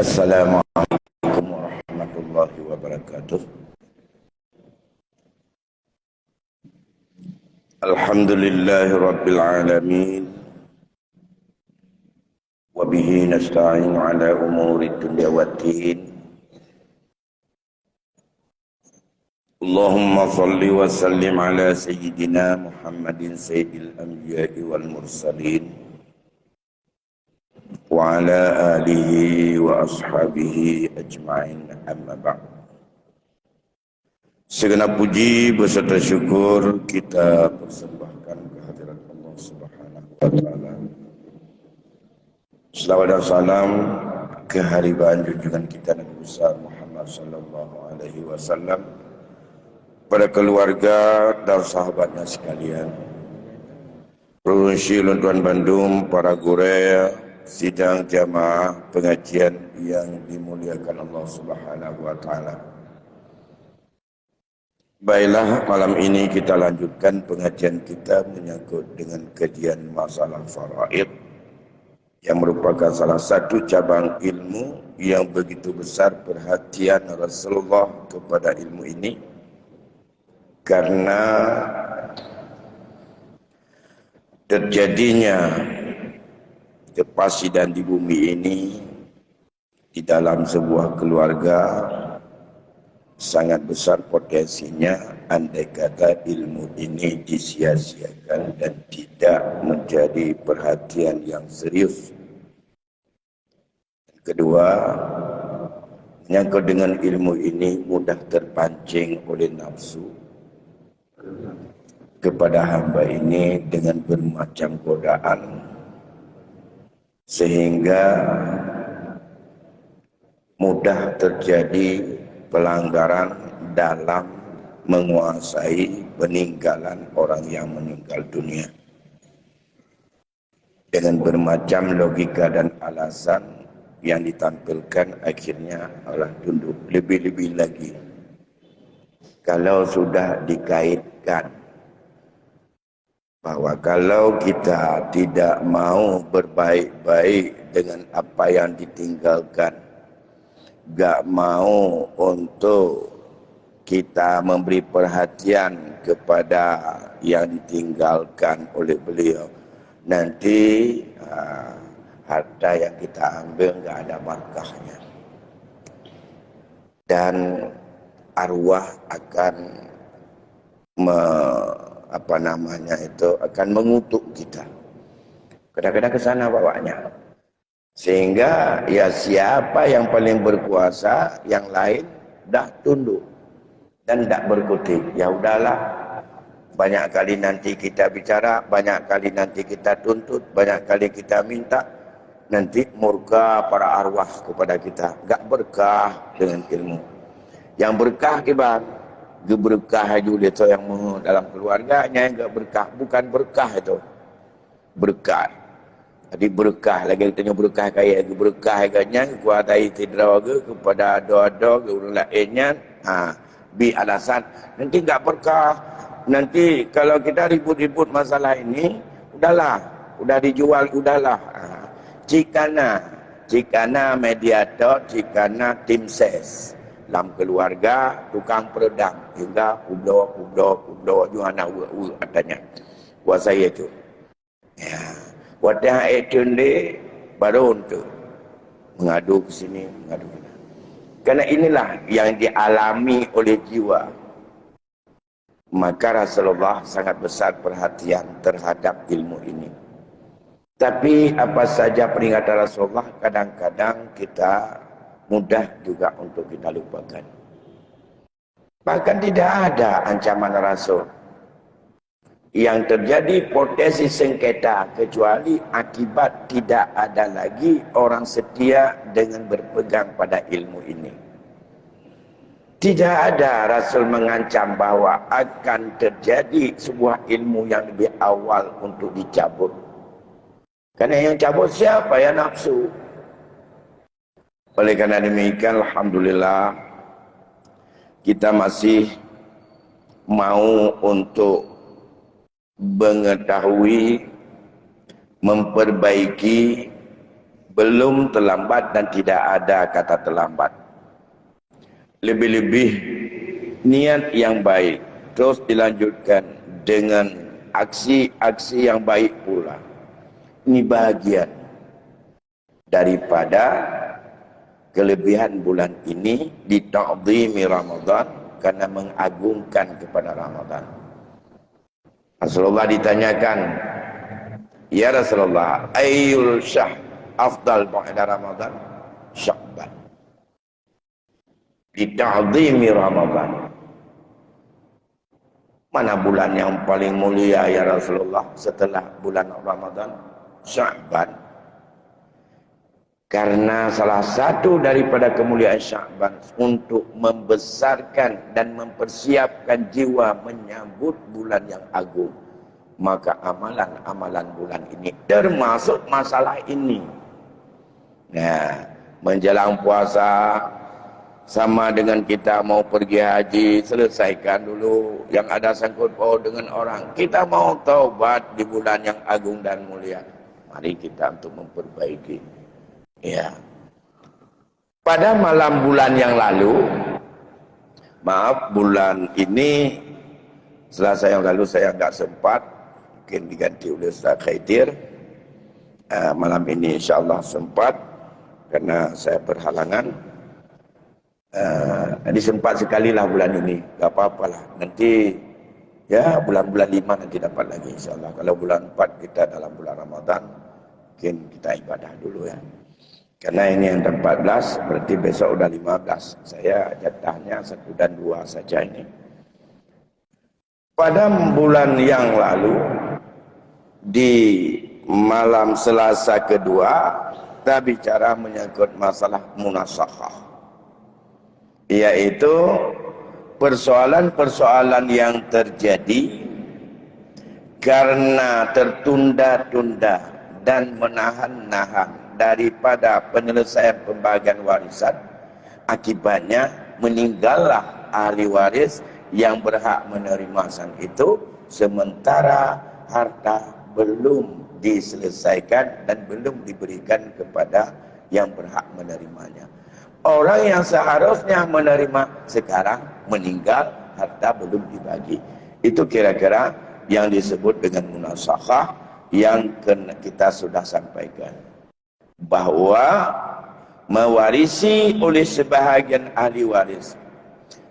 Assalamualaikum warahmatullahi wabarakatuh. Alhamdulillahi rabbil alamin. Wa bihi nasta'inu ala umuri dunya waddin. Allahumma salli wa sallim ala sayyidina Muhammadin sayyidil anbiya'i wal mursalin wa ala alihi wa ashabihi ajma'in, amma ba'd. Segenap puji beserta syukur kita persembahkan kehadirat Allah Subhanahu wa taala. Selawat dan salam keharibaan junjungan kita Nabi besar Muhammad sallallahu alaihi wasallam, pada keluarga dan sahabatnya sekalian. Provinsi Tuan Bandung, para guru, sidang jamaah pengajian yang dimuliakan Allah Subhanahu wa taala. Baiklah, malam ini kita lanjutkan pengajian kita menyangkut dengan kajian masalah faraid, yang merupakan salah satu cabang ilmu yang begitu besar perhatian Rasulullah kepada ilmu ini, karena terjadinya kepasidan di bumi ini di dalam sebuah keluarga sangat besar potensinya andai kata ilmu ini disia-siakan dan tidak menjadi perhatian yang serius. Kedua, menyangkut dengan ilmu ini mudah terpancing oleh nafsu kepada hamba ini dengan bermacam godaan, sehingga mudah terjadi pelanggaran dalam menguasai peninggalan orang yang meninggal dunia. Dengan bermacam logika dan alasan yang ditampilkan, akhirnya Allah tunduk. Lebih-lebih lagi kalau sudah dikaitkan bahwa kalau kita tidak mau berbaik-baik dengan apa yang ditinggalkan, gak mau untuk kita memberi perhatian kepada yang ditinggalkan oleh beliau, nanti harta yang kita ambil gak ada barakahnya, dan arwah akan akan mengutuk kita. Kadang-kadang ke sana bawanya. Sehingga ya siapa yang paling berkuasa, yang lain dah tunduk dan tak berkutik. Ya udahlah, banyak kali nanti kita bicara, banyak kali nanti kita tuntut, banyak kali kita minta, nanti murka para arwah kepada kita. Gak berkah dengan ilmu. Yang berkah kibar, berkah itu yang dalam keluarganya yang gak berkah, bukan berkah itu. Berkah. Jadi berkah lagi tanya berkah kaya ke berkah kanya kuatai tidra ke kepada doa-doa ke orang lainnya, bi alasan nanti enggak berkah. Nanti kalau kita ribut-ribut masalah ini, udahlah, udah dijual, udahlah. Cikana mediator, cikana tim ses dalam keluarga, tukang peredam hingga ubdo juana katanya kuasa itu. Ya. Wadah itu ni baru untuk mengadu ke sini, mengadu ke sana. Karena inilah yang dialami oleh jiwa. Maka Rasulullah sangat besar perhatian terhadap ilmu ini. Tapi apa saja peringatan Rasulullah, kadang-kadang kita mudah juga untuk kita lupakan. Bahkan tidak ada ancaman Rasul yang terjadi potensi sengketa kecuali akibat tidak ada lagi orang setia dengan berpegang pada ilmu ini. Tidak ada Rasul mengancam bahwa akan terjadi sebuah ilmu yang lebih awal untuk dicabut. Karena yang cabut siapa? Ya nafsu. Oleh karena demikian, alhamdulillah kita masih mau untuk mengetahui memperbaiki, belum terlambat dan tidak ada kata terlambat. Lebih-lebih niat yang baik terus dilanjutkan dengan aksi-aksi yang baik pula. Ini bahagian daripada kelebihan bulan ini di ta'zimi Ramadan, karena mengagungkan kepada Ramadan. Rasulullah ditanyakan, ya Rasulullah, ayyul syah afdal ba'da Ramadan? Sya'ban. Di ta'zimi Ramadan. Mana bulan yang paling mulia ya Rasulullah setelah bulan Ramadan? Sya'ban. Karena salah satu daripada kemuliaan Sya'ban untuk membesarkan dan mempersiapkan jiwa menyambut bulan yang agung. Maka amalan-amalan bulan ini termasuk masalah ini. Nah, menjelang puasa sama dengan kita mau pergi haji, selesaikan dulu yang ada sangkut paut dengan orang. Kita mau taubat di bulan yang agung dan mulia. Mari kita untuk memperbaiki. Ya. Pada malam bulan yang lalu, maaf bulan ini Selasa yang lalu saya enggak sempat, mungkin diganti oleh Ustaz Khaidir. Malam ini insyaallah sempat karena saya berhalangan. Jadi sempat sekali lah bulan ini, enggak apa-apalah. Nanti ya bulan-bulan 5 nanti dapat lagi insyaallah. Kalau bulan 4 kita dalam bulan Ramadan, mungkin kita ibadah dulu ya. Karena ini yang 14, berarti besok udah 15. Saya jatahnya 1 dan 2 saja ini. Pada bulan yang lalu, di malam Selasa kedua, kita bicara menyangkut masalah munasakhah. Yaitu persoalan-persoalan yang terjadi karena tertunda-tunda dan menahan-nahan daripada penyelesaian pembagian warisan, akibatnya meninggallah ahli waris yang berhak menerima sang itu, sementara harta belum diselesaikan dan belum diberikan kepada yang berhak menerimanya. Orang yang seharusnya menerima sekarang meninggal, harta belum dibagi. Itu kira-kira yang disebut dengan munasakhah yang kita sudah sampaikan. Bahwa mewarisi oleh sebahagian ahli waris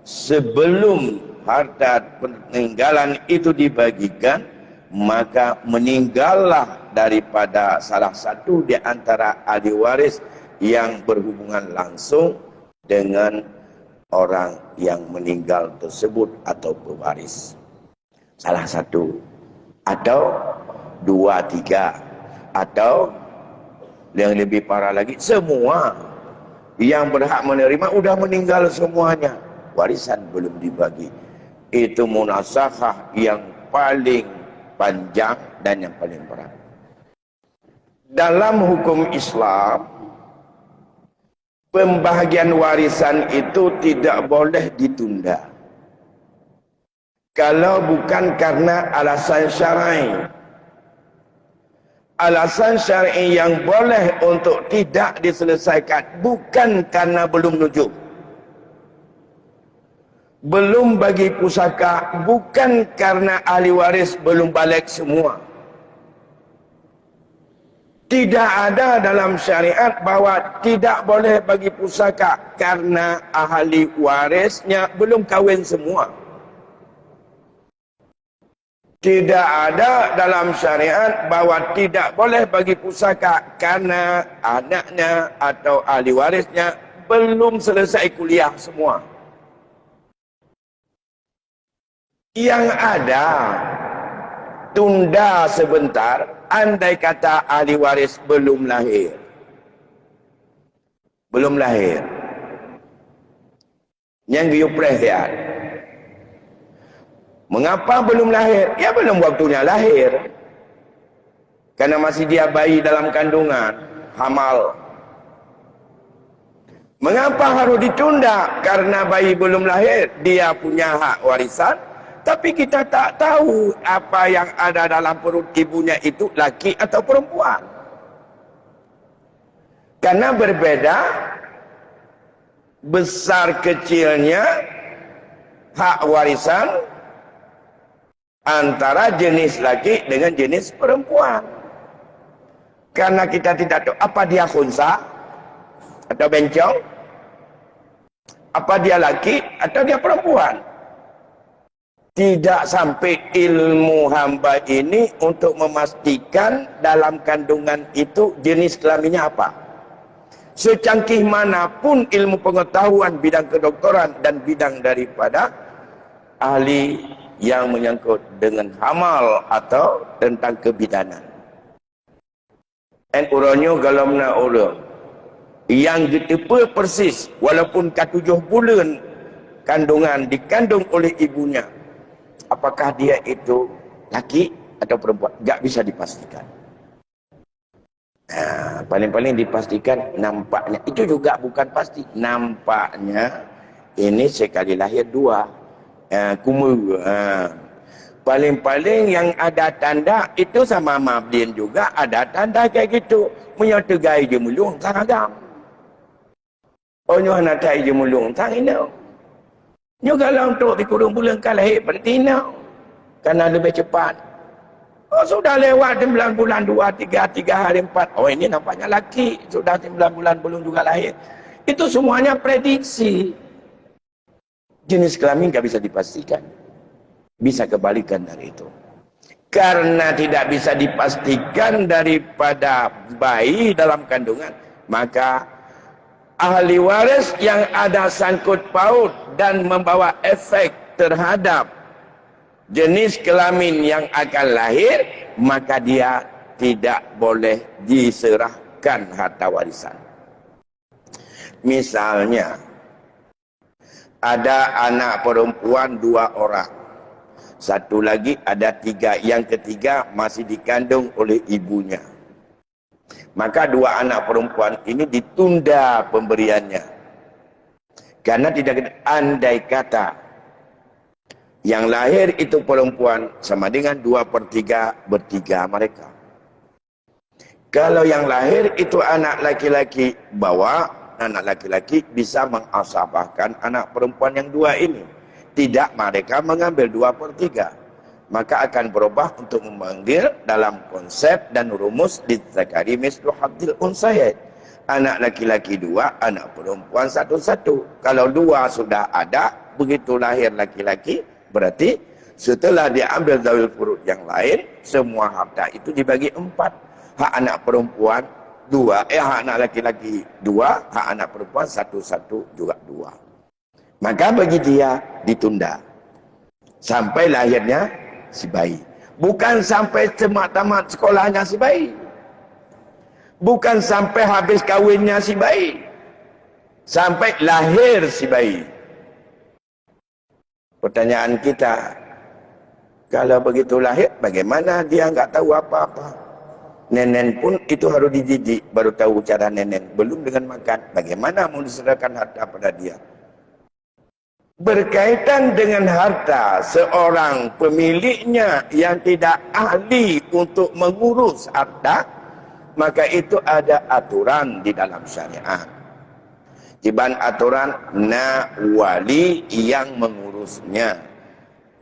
sebelum harta peninggalan itu dibagikan, maka meninggallah daripada salah satu di antara ahli waris yang berhubungan langsung dengan orang yang meninggal tersebut atau pewaris. Salah satu atau 2, 3 atau yang lebih parah lagi, semua yang berhak menerima udah meninggal semuanya, warisan belum dibagi. Itu munasakhah yang paling panjang dan yang paling berat. Dalam hukum Islam, pembahagian warisan itu tidak boleh ditunda kalau bukan karena alasan syar'i. Alasan syar'i yang boleh untuk tidak diselesaikan bukan karena belum nujum, belum bagi pusaka, bukan karena ahli waris belum balik semua. Tidak ada dalam syariat bahwa tidak boleh bagi pusaka karena ahli warisnya belum kahwin semua. Tidak ada dalam syariat bahwa tidak boleh bagi pusaka karena anaknya atau ahli warisnya belum selesai kuliah semua. Yang ada, tunda sebentar, andai kata ahli waris belum lahir. Belum lahir. Yang diuprehkan. Mengapa belum lahir? Ya belum waktunya lahir. Karena masih dia bayi dalam kandungan, hamal. Mengapa harus ditunda? Karena bayi belum lahir, dia punya hak warisan. Tapi kita tak tahu apa yang ada dalam perut ibunya itu laki atau perempuan. Karena berbeda besar kecilnya hak warisan antara jenis laki dengan jenis perempuan. Karena kita tidak tahu apa dia khunsa atau bencong, apa dia laki atau dia perempuan. Tidak sampai ilmu hamba ini untuk memastikan dalam kandungan itu jenis kelaminnya apa. Secanggih manapun ilmu pengetahuan bidang kedokteran dan bidang daripada ahli yang menyangkut dengan hamal atau tentang kebidanan. En uronyo galamna ulo yang getepa persis walaupun ke 7 bulan kandungan dikandung oleh ibunya, apakah dia itu laki atau perempuan, tak bisa dipastikan. Paling-paling dipastikan nampaknya, itu juga bukan pasti, nampaknya ini sekali lahir 2 kumur. Paling-paling yang ada tanda itu sama Mabdin juga ada tanda kayak gitu. Punya tegai je mulung tang agam. Oh nyo natai je mulung tang ino. Nyo kalau untuk dikurung bulan kalahir bertina. Karena lebih cepat. Oh sudah lewat 9 bulan 2, 3 hari 4. Oh ini nampaknya laki. Sudah 9 bulan belum juga lahir. Itu semuanya prediksi. Jenis kelamin tak bisa dipastikan. Bisa kebalikan dari itu. Karena tidak bisa dipastikan daripada bayi dalam kandungan, maka ahli waris yang ada sangkut paut dan membawa efek terhadap jenis kelamin yang akan lahir, maka dia tidak boleh diserahkan harta warisan. Misalnya, ada anak perempuan 2 orang. Satu lagi ada 3. Yang ketiga masih dikandung oleh ibunya. Maka 2 anak perempuan ini ditunda pemberiannya. Karena tidak andai kata yang lahir itu perempuan sama dengan 2/3 bertiga mereka. Kalau yang lahir itu anak laki-laki, bawa anak laki-laki bisa mengasabahkan anak perempuan yang 2 ini. Tidak, mereka mengambil 2/3. Maka akan berubah untuk memanggil dalam konsep dan rumus didzakari mislu hadzil unsayyin. Anak laki-laki 2, anak perempuan 1. Kalau 2 sudah ada, begitu lahir laki-laki, berarti setelah diambil zawil furud yang lain, semua harta itu dibagi 4. Hak anak perempuan 2, hak anak laki-laki 2, hak anak perempuan 1 juga 2. Maka bagi dia ditunda sampai lahirnya si bayi. Bukan sampai tamat sekolahnya si bayi. Bukan sampai habis kawinnya si bayi. Sampai lahir si bayi. Pertanyaan kita, kalau begitu lahir, bagaimana dia enggak tahu apa-apa? Nenen pun itu harus dididik, baru tahu cara nenen. Belum dengan makan, bagaimana mau diserahkan harta pada dia? Berkaitan dengan harta seorang pemiliknya yang tidak ahli untuk mengurus harta, maka itu ada aturan di dalam syariat. Tiban aturan wali yang mengurusnya.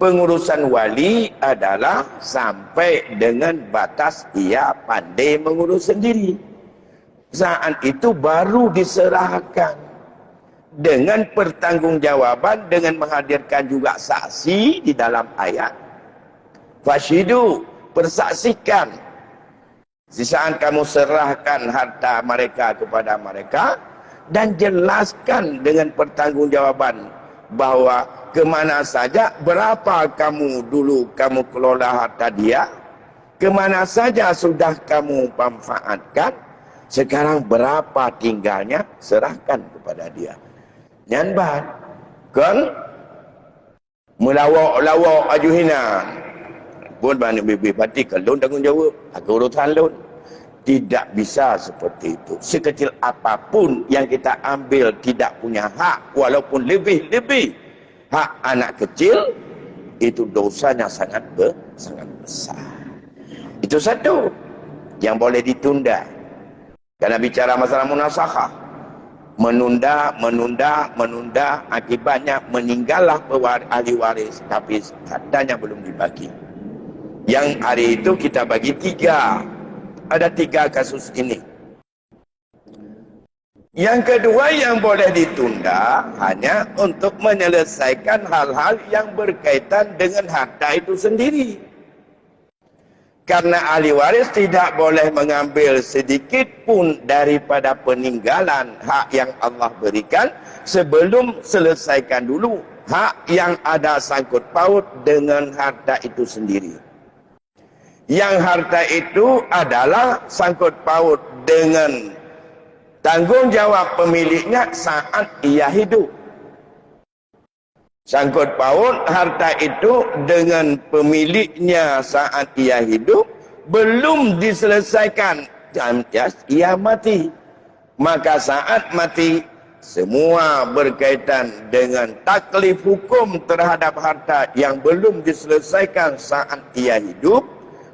Pengurusan wali adalah sampai dengan batas ia pandai mengurus sendiri. Saat itu baru diserahkan. Dengan pertanggungjawaban, dengan menghadirkan juga saksi di dalam ayat. Fashidu, persaksikan. Sisaan kamu serahkan harta mereka kepada mereka. Dan jelaskan dengan pertanggungjawaban bahwa kemana saja, berapa kamu dulu kamu kelola harta dia. Kemana saja sudah kamu manfaatkan. Sekarang berapa tinggalnya, serahkan kepada dia. Nyanbat kan melawak-lawak ajuhina pun banyak bibir pati kalau tanggungjawab aku urusan lun. Tidak bisa seperti itu. Sekecil apapun yang kita ambil tidak punya hak, walaupun lebih-lebih hak anak kecil, itu dosanya sangat besar. Itu satu yang boleh ditunda. Karena bicara masalah munasakhah, menunda, akibatnya meninggallah ahli waris, tapi hartanya belum dibagi. Yang hari itu kita bagi 3. Ada 3 kasus ini. Yang kedua yang boleh ditunda hanya untuk menyelesaikan hal-hal yang berkaitan dengan harta itu sendiri. Karena ahli waris tidak boleh mengambil sedikit pun daripada peninggalan hak yang Allah berikan sebelum selesaikan dulu hak yang ada sangkut paut dengan harta itu sendiri. Yang harta itu adalah sangkut paut dengan tanggungjawab pemiliknya saat ia hidup. Sangkut paut harta itu dengan pemiliknya saat ia hidup belum diselesaikan dan ia mati. Maka saat mati semua berkaitan dengan taklif hukum terhadap harta yang belum diselesaikan saat ia hidup,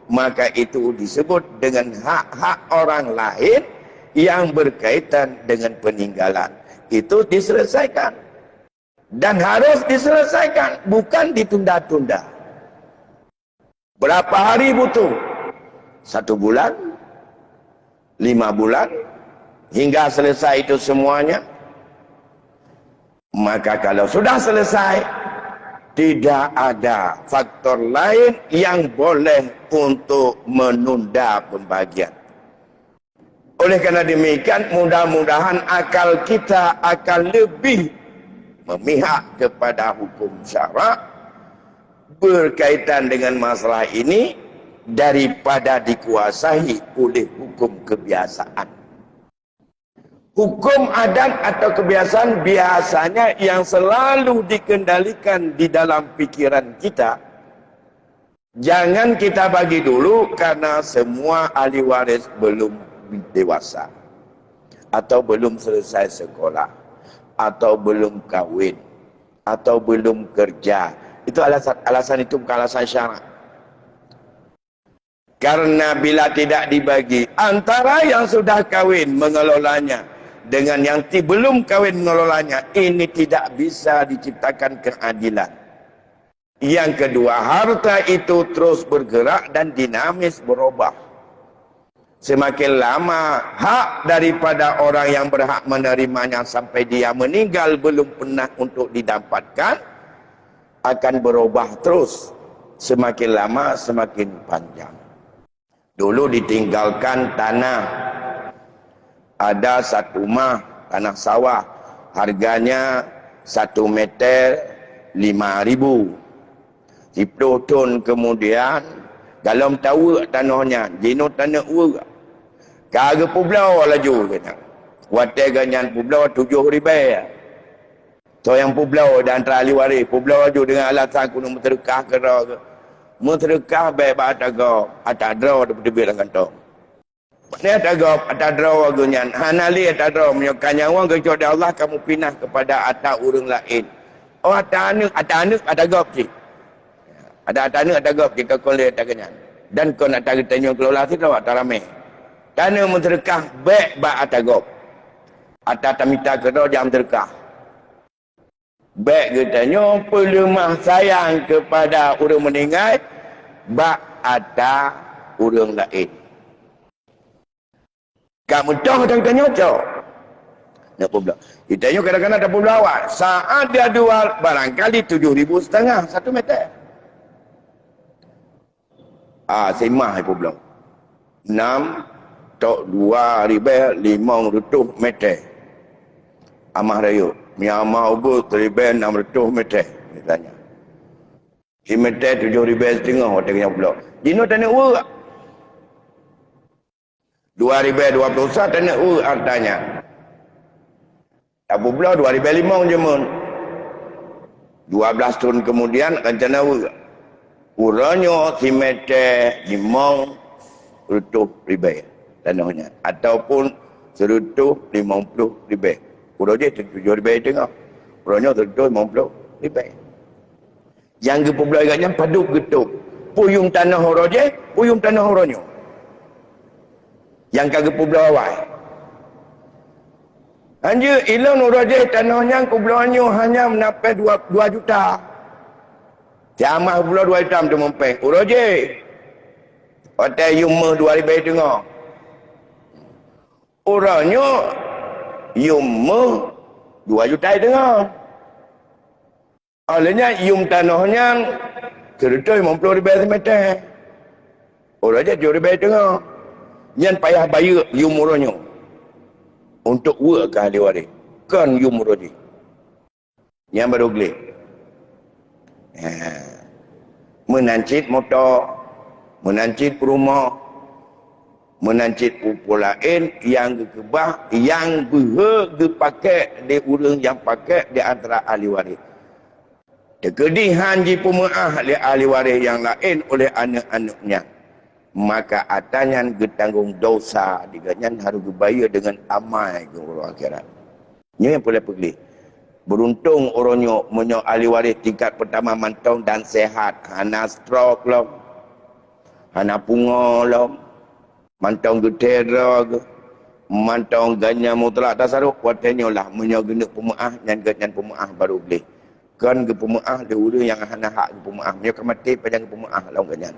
maka itu disebut dengan hak-hak orang lain yang berkaitan dengan peninggalan. Itu diselesaikan. Dan harus diselesaikan, bukan ditunda-tunda. Berapa hari butuh? 1 bulan? 5 bulan? Hingga selesai itu semuanya? Maka kalau sudah selesai, tidak ada faktor lain yang boleh untuk menunda pembagian. Oleh karena demikian, mudah-mudahan akal kita akan lebih memihak kepada hukum syarak berkaitan dengan masalah ini daripada dikuasai oleh hukum kebiasaan. Hukum adat atau kebiasaan biasanya yang selalu dikendalikan di dalam pikiran kita. Jangan kita bagi dulu karena semua ahli waris belum dewasa atau belum selesai sekolah, atau belum kahwin, atau belum kerja. Itu alasan itu bukan alasan syarak. Karena bila tidak dibagi antara yang sudah kahwin mengelolanya dengan yang belum kahwin mengelolanya, ini tidak bisa diciptakan keadilan. Yang kedua, harta itu terus bergerak dan dinamis berubah. Semakin lama hak daripada orang yang berhak menerimanya sampai dia meninggal belum pernah untuk didapatkan akan berubah terus. Semakin lama semakin panjang. Dulu ditinggalkan tanah. Ada 1 rumah tanah sawah. Harganya 1 meter 5.000. 10 tahun kemudian dalam tahu tanahnya, jenuh tanah urut. Kagak pulau laju kena. Watai ganyan pulau 7 ribu. So yang pulau dan antara ahli waris, pulau laju dengan alasan kuno menterkah kera ke. Menterkah baik bataga, atadra daripada bilang kantong. Ni atagap, atadra ganyan. Hanali atadra menyokanya wang kepada Allah kamu pindah kepada atak orang lain. Oh atanu atagap sih. Ada tanah atagap jika kau lihat ganyan. Dan kau nak tanya kelola situ tak ramai. Tanah menterkah baik ba atagop. Ata tamita kena jam terkah. Baik katanya pelemah sayang kepada orang meninggal ba ata orang lain. Kamu tahu dan kenyoco. Nak pula. Kitanya kadang-kadang ada pula awal. Saat dia jual barangkali 7.500 1 meter. Semah ibu belum. 6 tok 2.500 meter. Amah rayu. Miamah ubu 1.600 meter. Misalnya. Si meter 7.500 hotelnya pula. Dino tanah urut. 2.021 tanah urut hartanya. Abu pula 2.500 je mun. 12 tahun kemudian rencana urut. Uranya si meter 500,000 tanahnya ataupun 150,000. Urang je 7,000 tengah. Urangnya 150,000. Yang gepublai agaknya paduk getuk. Puyung tanah horoje, puyung tanah horonyo. Yang kagak publai awal. Hanya ilang horoje tanahnya kublawanyo hanya menapai 2 juta. Jamah pula 2 juta tu mempeng. Horoje. Hotel Yumah 2 ribu tengah. Orangnya Yumah 2 juta tengah. Olehnya Yum tanahnya kereta 50 ribu meter. Orangnya 7 ribu tengah. Yang payah bayar Yum orangnya. Untuk work ke ahli waris. Kan Yum orangnya. Yang baru beli. Menancit motor. Menancit rumah. Menancit pupul lain yang kebah yang dipakai di orang yang pakai di antara ahli waris. Kekedihan di pemaah oleh ahli waris yang lain oleh anak-anaknya. Maka atanya getanggung dosa diganya harus dibayar dengan amai ke orang akhirat. Ini yang boleh pergi. Beruntung orangnya punya ahli waris tingkat pertama mantau dan sehat. Hana stroke lah. Hana punga lah. Mantau getera ke. Mantau ganya mutlak tasaruk. Watanya lah menyogenek pemaah dan ganyan pemaah baru boleh. Kan ke pemaah dia urus yang hana hak ke pemaah. Mereka mati pada ke pemaah lah ganyan.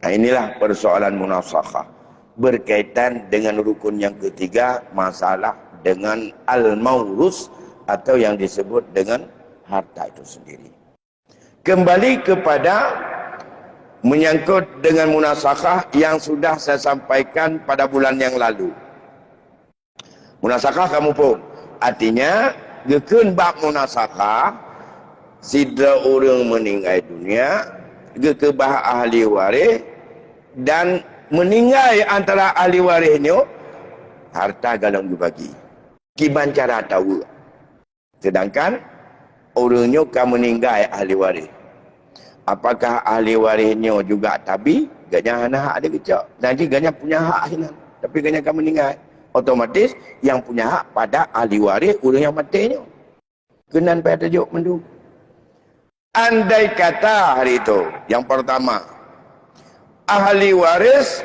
Nah inilah persoalan munasakhah. Berkaitan dengan rukun yang ketiga. Masalah dengan al-maurus. Atau yang disebut dengan harta itu sendiri. Kembali kepada menyangkut dengan munasakhah yang sudah saya sampaikan pada bulan yang lalu. Munasakhah kamu pun. Artinya, gekun bab munasakhah, sidra orang meninggal dunia, gekebah ahli waris, dan meninggal antara ahli warisnya, harta galang dibagi. Kiban cara tahu. Sedangkan, orangnya kan meninggal ahli waris. Apakah ahli warisnya juga tabi? Ganya hana hak ada kecak. Nanti ganya punya hak hilang. Tapi ganya kan meninggal. Otomatis yang punya hak pada ahli waris orang yang matinya. Kenan pada tajuk mendu. Andai kata hari itu. Yang pertama. Ahli waris.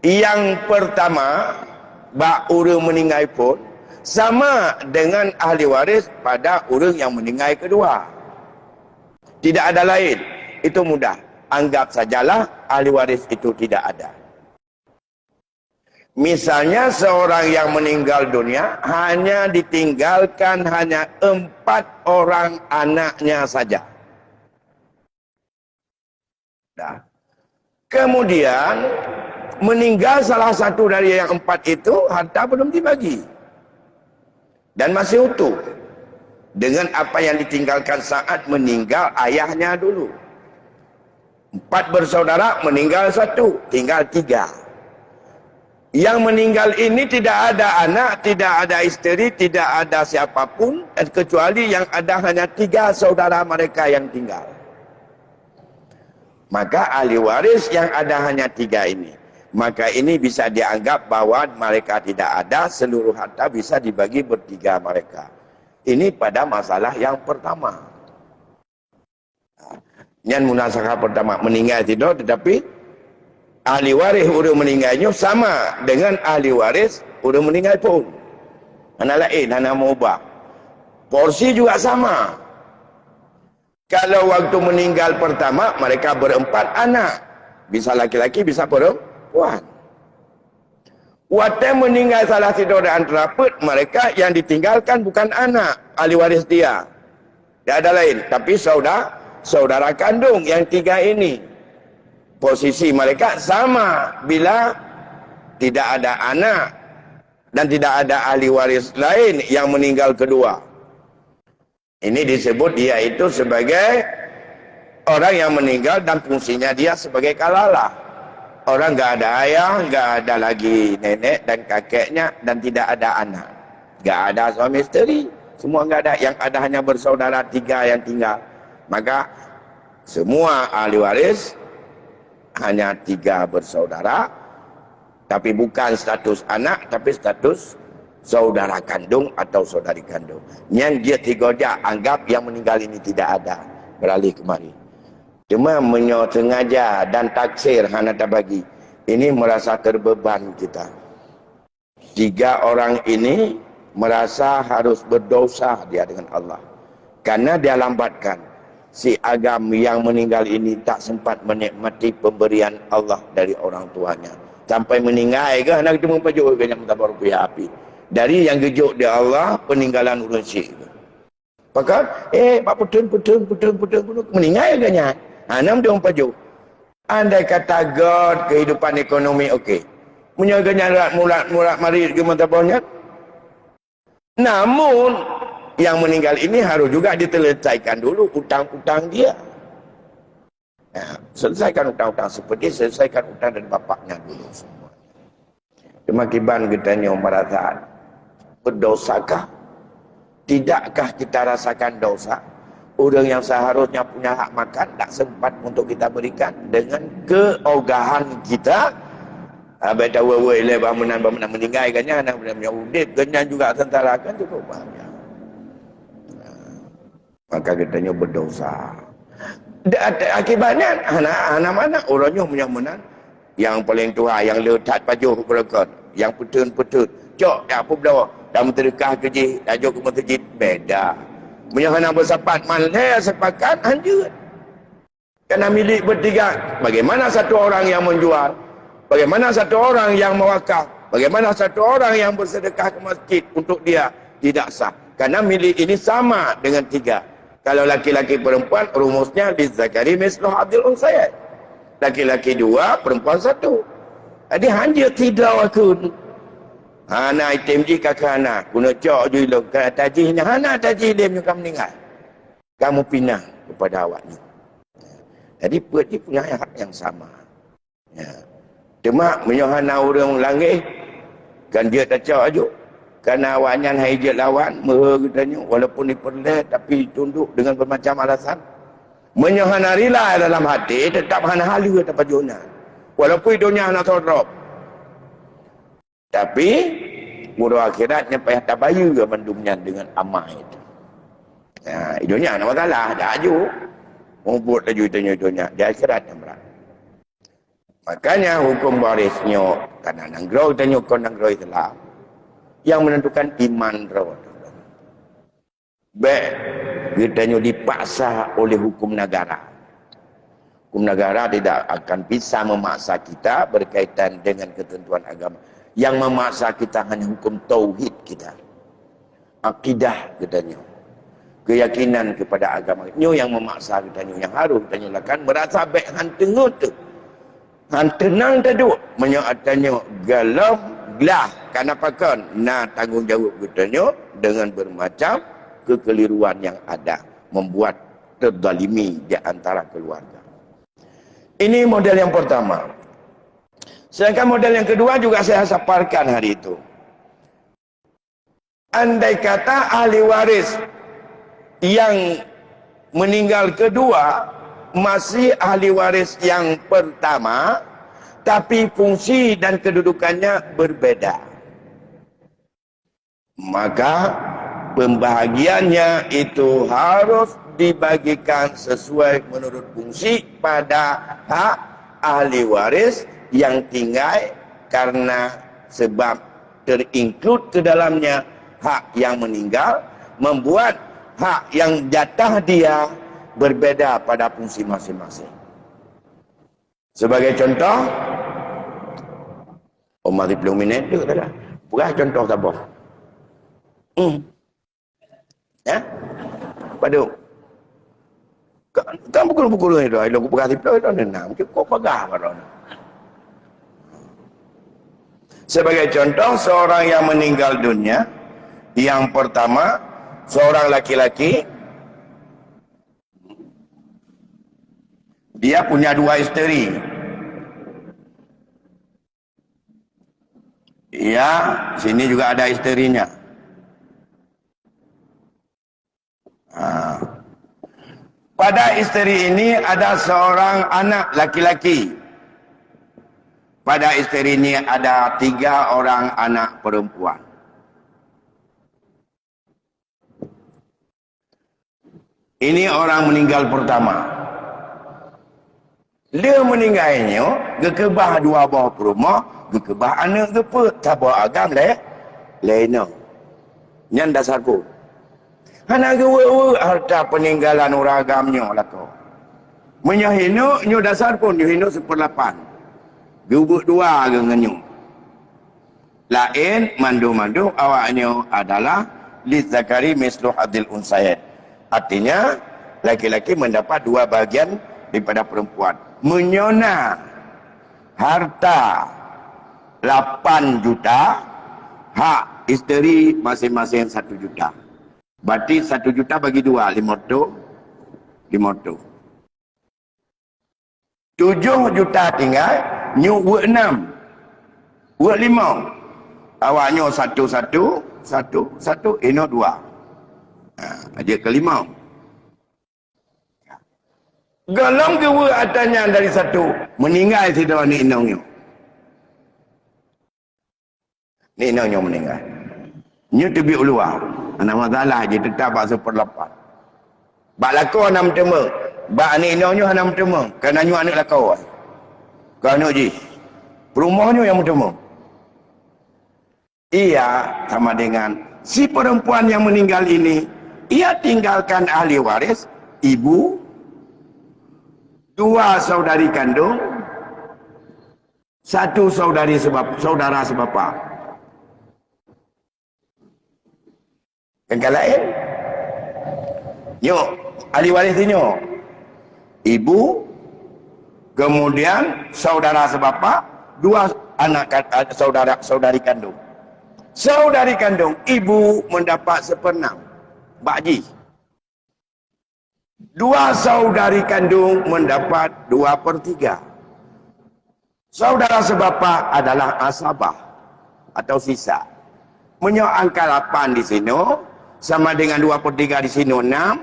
Yang pertama. Bak orang meninggal pun. Sama dengan ahli waris pada orang yang meninggal kedua. Tidak ada lain. Itu mudah. Anggap sajalah ahli waris itu tidak ada. Misalnya seorang yang meninggal dunia hanya ditinggalkan hanya 4 orang anaknya saja. Nah. Kemudian meninggal salah satu dari yang 4 itu harta belum dibagi. Dan masih utuh. Dengan apa yang ditinggalkan saat meninggal ayahnya dulu. 4 bersaudara, meninggal 1, tinggal 3. Yang meninggal ini tidak ada anak, tidak ada isteri, tidak ada siapapun, kecuali yang ada hanya 3 saudara mereka yang tinggal. Maka ahli waris yang ada hanya 3 ini. Maka ini bisa dianggap bahwa mereka tidak ada, seluruh harta bisa dibagi bertiga mereka. Ini pada masalah yang pertama. Yang munasakhah pertama meninggal tidak, tetapi ahli waris orang meninggalnya sama dengan ahli waris orang meninggal pun. Hana lain, hana mengubah. Porsi juga sama. Kalau waktu meninggal pertama mereka ber-4 anak. Bisa laki-laki, bisa perempuan. Waktu meninggal salah satu dari antara mereka yang ditinggalkan bukan anak ahli waris dia. Tidak ada lain. Tapi saudara kandung yang 3 ini. Posisi mereka sama bila tidak ada anak dan tidak ada ahli waris lain yang meninggal kedua. Ini disebut dia itu sebagai orang yang meninggal dan fungsinya dia sebagai kalalah. Orang nggak ada ayah, nggak ada lagi nenek dan kakeknya, dan tidak ada anak. Nggak ada suami isteri, semua nggak ada. Yang ada hanya bersaudara 3 yang tinggal. Maka semua ahli waris hanya 3 bersaudara, tapi bukan status anak, tapi status saudara kandung atau saudari kandung. Yang dia 3 dia anggap yang meninggal ini tidak ada. beralih kemari. Cuma sengaja dan taksir hana tak bagi. Ini merasa terbeban kita. 3 orang ini merasa harus berdosa dia dengan Allah. Karena dia lambatkan. Si Agam yang meninggal ini tak sempat menikmati pemberian Allah dari orang tuanya. Sampai meninggal ke anak cuma pajuk ke yang tabar punya api. Dari yang gejuk dia Allah peninggalan urun syik. Maka pak putun meninggal ke nya. Anam dia pajuk. Andai kata God kehidupan ekonomi okey. Menyaganya mulat mari ke matabarnya. Namun yang meninggal ini harus juga diselesaikan dulu hutang-hutang dia. Ya, selesaikan hutang-hutang seperti selesaikan hutang dari bapaknya dulu semua. Kemakiban kitanya merasa berdosakah? Tidakkah kita rasakan dosa? Orang yang seharusnya punya hak makan tak sempat untuk kita berikan dengan keogahan kita. Abang tahu le bangunan meninggal kannya anak punya udip kannya juga tentara kan cukup banyak. Maka kitanya berdosa. Akibatnya anak mana orangnya punya menang yang paling tua yang letak pajuh berkon yang putun cok tak apa dah dah menterkah kerja tajuk ke masjid beda punya anak bersapat mana sepakat anjur kerana milik bertiga. Bagaimana satu orang yang menjual, bagaimana satu orang yang mewakaf, bagaimana satu orang yang bersedekah ke masjid untuk dia tidak sah karena milik ini sama dengan 3. Kalau laki-laki perempuan rumusnya lizzakari mislu hadil unsayat. Laki-laki 2, perempuan 1. Jadi hanya tidak aku. Hana item ji kakana, guna cok dulu ke tajihnya. Hana tajih dia kamu meninggal. Kamu pindah kepada awak ni. Jadi dia punya hak yang sama. Ya. Cuma menyohana orang langit kan dia tak cok ajuk. Karena awaknya hijat lawan, katanya, walaupun diperleh tapi tunduk dengan bermacam alasan. Menyohana rila dalam hati, tetap hana halu dapat jona. Walaupun hidupnya hana sorok. Tapi, murah akhiratnya payah tabayu ke mendumnya dengan amah itu. Ya, hidupnya hana masalah, dah aju. Mumput laju hidupnya, dia akhiratnya berat. Makanya hukum warisnya, karena nanggrau tanya kau nanggrau Islam. Yang menentukan iman rawat. Baik, kita dipaksa oleh hukum negara. Hukum negara tidak akan bisa memaksa kita berkaitan dengan ketentuan agama. Yang memaksa kita hanya hukum tauhid kita. Akidah katanya. Keyakinan kepada agama. Ini yang memaksa katanya. Yang harus katanya lakukan merasa baik hantengut tu. Hantenang taduk. Menyaatanya galam lah karena pakan nah tanggungjawab katanya dengan bermacam kekeliruan yang ada membuat terzalimi di antara keluarga. Ini model yang pertama. Sedangkan model yang kedua juga saya saparkan hari itu. Andai kata ahli waris yang meninggal kedua masih ahli waris yang pertama, tapi fungsi dan kedudukannya berbeda. Maka pembahagiannya itu harus dibagikan sesuai menurut fungsi pada hak ahli waris yang tinggal karena sebab terinclude ke dalamnya hak yang meninggal membuat hak yang jatah dia berbeda pada fungsi masing-masing. Sebagai contoh, masih belum minit tu kata. Bukan contoh tabah. Ya? Padu. Kan pukul-pukul itu, aku berkati pula itu nenam. Kok pagah kan? Sebagai contoh, seorang yang meninggal dunia, yang pertama, seorang laki-laki, dia punya 2 isteri. Ya, sini juga ada isterinya. Pada isteri ini ada seorang anak laki-laki. Pada isteri ini ada 3 orang anak perempuan. Ini orang meninggal pertama. Dia meninggalnya, gekebah dua bawah rumah, gekebah anak gepe, tabak agam leh, lena. Yang dasar pun. Hana gewe harta peninggalan orang agamnya lah kau. Menyahino, nyo dasar pun, nyo seperlapan. Gubuk dua gengenyo. Lain, mandu-mandu awaknya adalah lidzakari mislu hadil unsayed. Artinya, laki-laki mendapat dua bagian daripada perempuan. Menyona harta 8 juta, hak isteri masing-masing 1 juta. Berarti 1 juta bagi dua, 500. 7 juta tinggal, nyu buat 6. Buat 5. Awaknya satu, ino 2. Dia kelima. Golong kewa atasnya dari 1. Meninggal tidak ni inongnya. Ni inongnya meninggal. Nyu tebi uluah. Anak masalah je tetap bak 1/8. Bak lakau anak mentema. Bak ni inongnya anak mentema. Kerana nyu anak lakau. Kerana je. Perumahnya yang mentema. Ia sama dengan si perempuan yang meninggal ini, ia tinggalkan ahli waris, ibu, 2 saudari kandung, 1 saudara sebapa. Yang lain, ahli waris ini, ibu, kemudian saudara sebapa, 2 anak saudari kandung. Saudari kandung, ibu mendapat 1/6. Bakji. 2 saudari kandung mendapat 2/3. Saudara sebapa adalah asabah atau sisa. Angka 8 di sini sama dengan 2/3 di sini 6.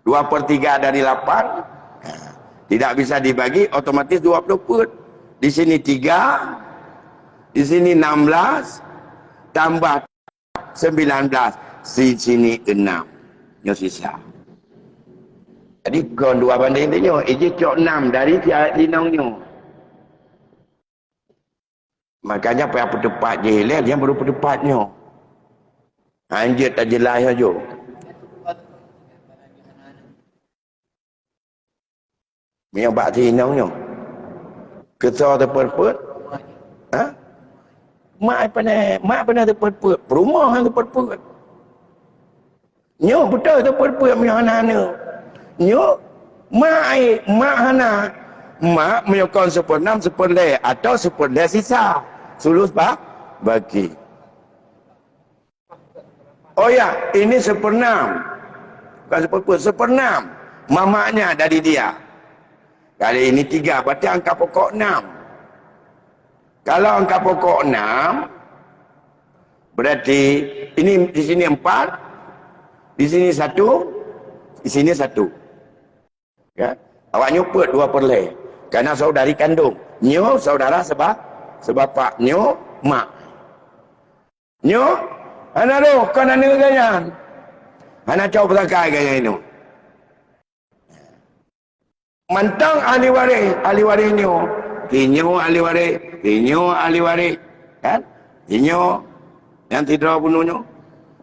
2/3 dari 8 tidak bisa dibagi, otomatis 20. Di sini 3, di sini 16, tambah 19, di sini 6. Nyo sisa. Jadi kon 2 banding dia, ije cok 6 dari tinongnya. Makanya apa yang tepat je lah, dia baru tepatnya. Anjir tak jelas aja. Menyebab tinongnya. Kesal terperput. Ha? Mak pernah terperput. Perumah yang terperput. Nyo betul terperput punya anak-anak. Nyo mak hana. Mak menyokong 1/6, 1/4 atau 1/4 sisa. Sulus bagi. Oh ya, ini 1/6. Bukan 1/4, 1/6. Mamaknya dari dia. Kali ini 3, berarti angka pokok 6. Kalau angka pokok 6, berarti ini di sini 4, di sini 1, di sini 1. Ya, awak nyuput 2/4. Karena saudari kandung, nyo saudara sebapa, nyo mak. Nyo, ana do kana ni ganyan. Ana cau belakang gaya ini. Mantang ahli waris nyo. Inyo ahli waris, kan? Inyo yang tidak bunuhnya.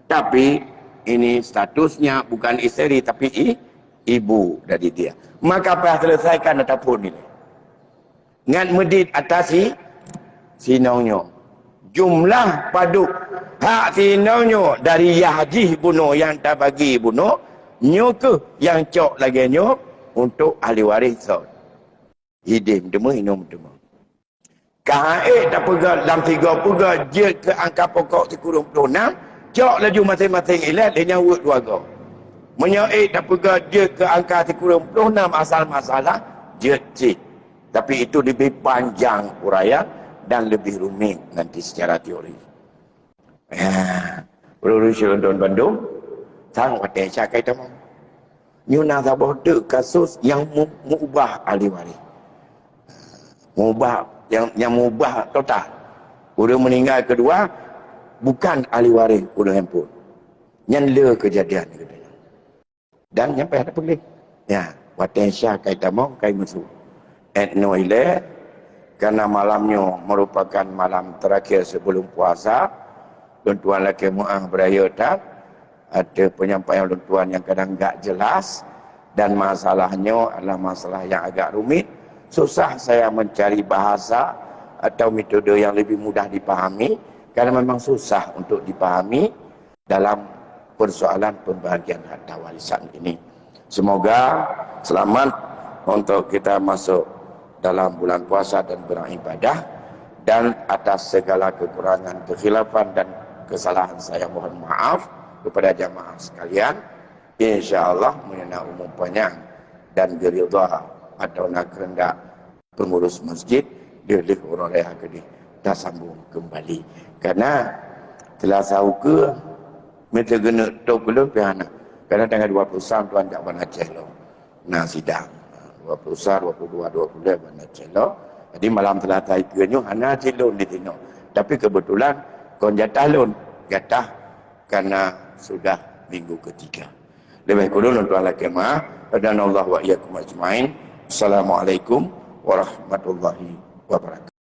Tapi ini statusnya bukan isteri tapi ibu dari dia. Maka apa selesaikan ataupun ini. Ngan medit atas sinongnya. Jumlah paduk hak sinongnya dari Yahjih bunuh yang tak bagi bunuh, nyo ke yang cok lagi nyo untuk ahli waris. Hidim dema inum dema. Kae tak pegang dalam 30 je ke angka pokok 36, cok laju masing-masing ilat dia nyawut keluarga. Menyaik tak pegang je ke angka 36 asal masalah je cik. Tapi itu lebih panjang uraian dan lebih rumit nanti secara teori. Berurusan Don Bandung, sang pakai cakai tamu. Nyuna sabah tu kasus yang mengubah ahli waris. Mengubah yang mengubah total. Udah meninggal kedua bukan ahli waris udah handphone. Yang le kejadian Dan nyampai ada boleh. Ya, watensya kaitamong kai musuh. Etno ile karena malamnya merupakan malam terakhir sebelum puasa. Tuan-tuan laki mu'ah beraya tak ada penyampaian tuan yang kadang tak jelas dan masalahnya adalah masalah yang agak rumit. Susah saya mencari bahasa atau metode yang lebih mudah dipahami karena memang susah untuk dipahami dalam persoalan pembahagian harta warisan ini. Semoga selamat untuk kita masuk dalam bulan puasa dan beribadah, dan atas segala kekurangan, kekhilafan dan kesalahan saya mohon maaf kepada jamaah sekalian. InsyaAllah mengenai umum panjang dan geridha atau nak kehendak pengurus masjid dilih orang raya kedih dah sambung kembali karena telah tahu ke minta gena tok belum pihak karena tanggal 20 tuan jak mana celo nah sidang 20 22 20 mana celo. Jadi malam telah taikannya hana celo di tino, tapi kebetulan kon jatah lon jatah karena sudah minggu ketiga. Lebih kurang untuk Allah kemah dan Allah wa iyyakum ajmain. Assalamualaikum warahmatullahi wabarakatuh.